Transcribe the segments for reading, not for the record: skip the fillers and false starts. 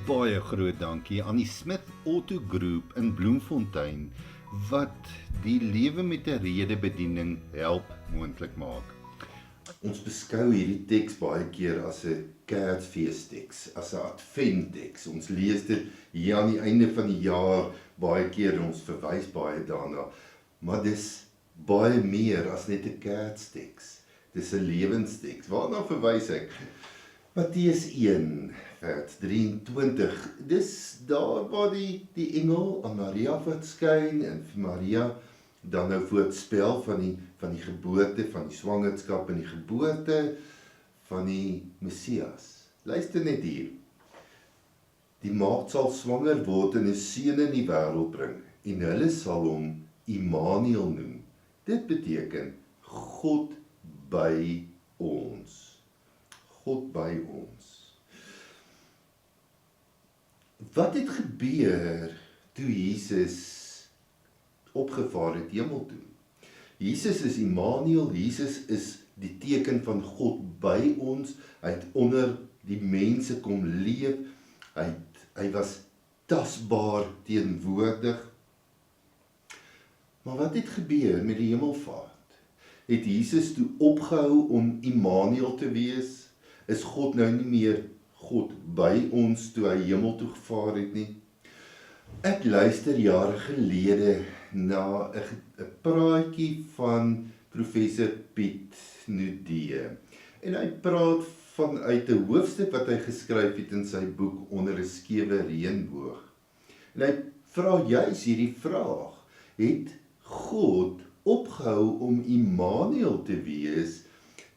Baie groot dankie aan die Smith Auto Group in Bloemfontein wat die lewe met 'n rede bediening help moontlik maak. Ons beskou hierdie teks baie keer as 'n Kersfeesteks, as 'n adventteks. Ons lees dit hier aan die einde van die jaar baie keer en ons verwys baie daarna. Maar dis baie meer as net 'n Kersteks. Dis 'n lewensteks. Waarna verwys ek? Matteus 1 vers 23. Dis daar waar die engel aan Maria verskyn en vir Maria dan nou voorspel van die geboorte, van die swangerskap en die geboorte van die Messias. Luister net hier. Die maagd sal swanger word en 'n seun in die wêreld bring en hulle sal hom Immanuel noem. Dit beteken God by ons. God by ons. Wat het gebeur toe Jesus opgevaar het hemel toe? Jesus is Immanuel, Jesus is die teken van God by ons. Hy het onder die mense kom leef. Hy was tasbaar teenwoordig. Maar wat het gebeur met die hemelvaart? Het Jesus toe opgehou om Immanuel te wees? Is God nou nie meer God by ons toe hy hemel toe gevaar het nie? Ek luister jare gelede na 'n praatjie van professor Piet Nudee. En hy praat vanuit 'n hoofstuk wat hy geskryf het in sy boek Onder 'n skewe reënboog. En hy vra juis hierdie vraag: het God opgehou om Immanuel te wees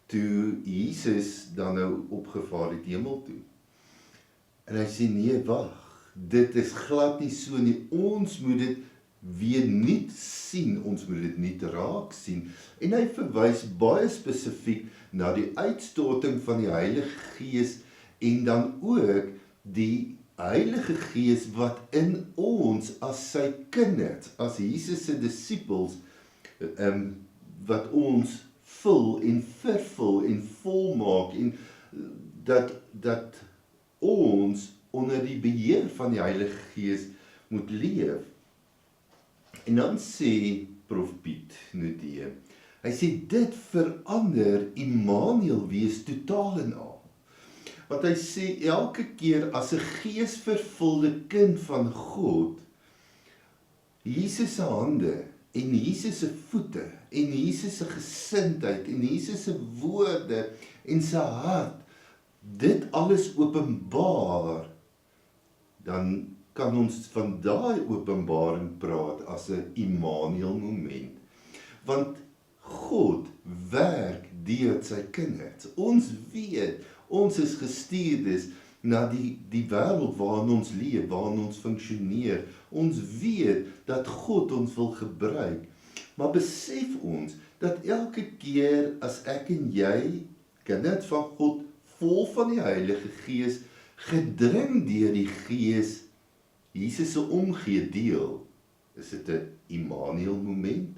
toe Jesus dan nou opgevaar het hemel toe? En hy sê nee, wag, dit is glad nie so nie. Ons moet dit weer nie sien, ons moet dit nie raak sien. En hy verwys baie spesifiek na die uitstorting van die Heilige Gees en dan ook die Heilige Gees wat in ons as sy kinders, as Jesus se disippels, wat ons vul en vervul en volmaak en dat ons onder die beheer van die Heilige Gees moet leef. En dan sê Prof Piet Nudee, hy sê dit verander Immanuel wees totaal en al. Want hy sê elke keer as 'n geesvervulde kind van God, Jesus se hande en Jesus se voete en Jesus se gesindheid en Jesus se woorde en sy hart, dit alles openbaar, dan kan ons van daai openbaring praat as 'n Immanuel moment. Want God werk deur sy kinders. Ons weet, ons is gestuurdes na die wêreld waarin ons leef, waarin ons funksioneer. Ons weet dat God ons wil gebruik. Maar besef ons dat elke keer as ek en jy, kinders van God, vol van die Heilige Gees, gedring deur die Gees, Jesus se omgee deel, is dit 'n Immanuel moment?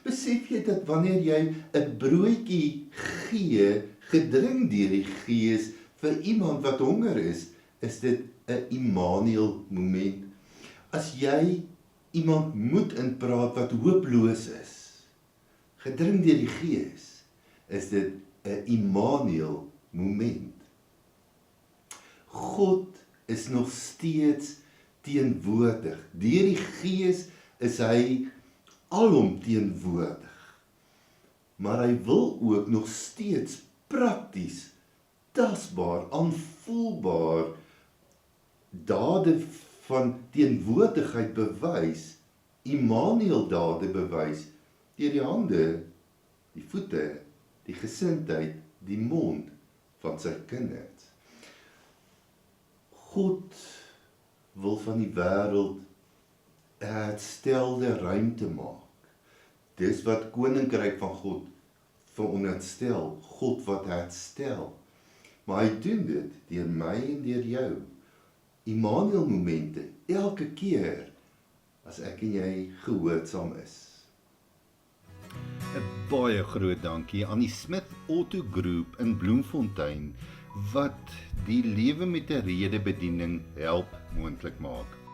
Besef jy dat wanneer jy 'n broodjie gee, gedring deur die Gees vir iemand wat honger is dit 'n Immanuel moment? As jy iemand moed inpraat wat hooploos is, gedring deur die Gees, is dit 'n Immanuel moment. God is nog steeds teenwoordig. Deur die Gees is hy alom teenwoordig. Maar hy wil ook nog steeds prakties, tasbaar, aanvoelbaar dade van teenwoordigheid bewys, Immanuel dade bewys, deur die hande, die voete, die gesindheid, die mond van sy kinders. God wil van die wêreld 'n herstelde ruimte maak. Dis wat koninkryk van God veronderstel, God wat herstel. Maar hy doen dit deur my en deur jou. Immanuel momente, elke keer as ek en jy gehoorsaam is. 'n Baie groot dankie aan die Smith Auto Group in Bloemfontein wat die lewe met 'n rede bediening help moontlik maak.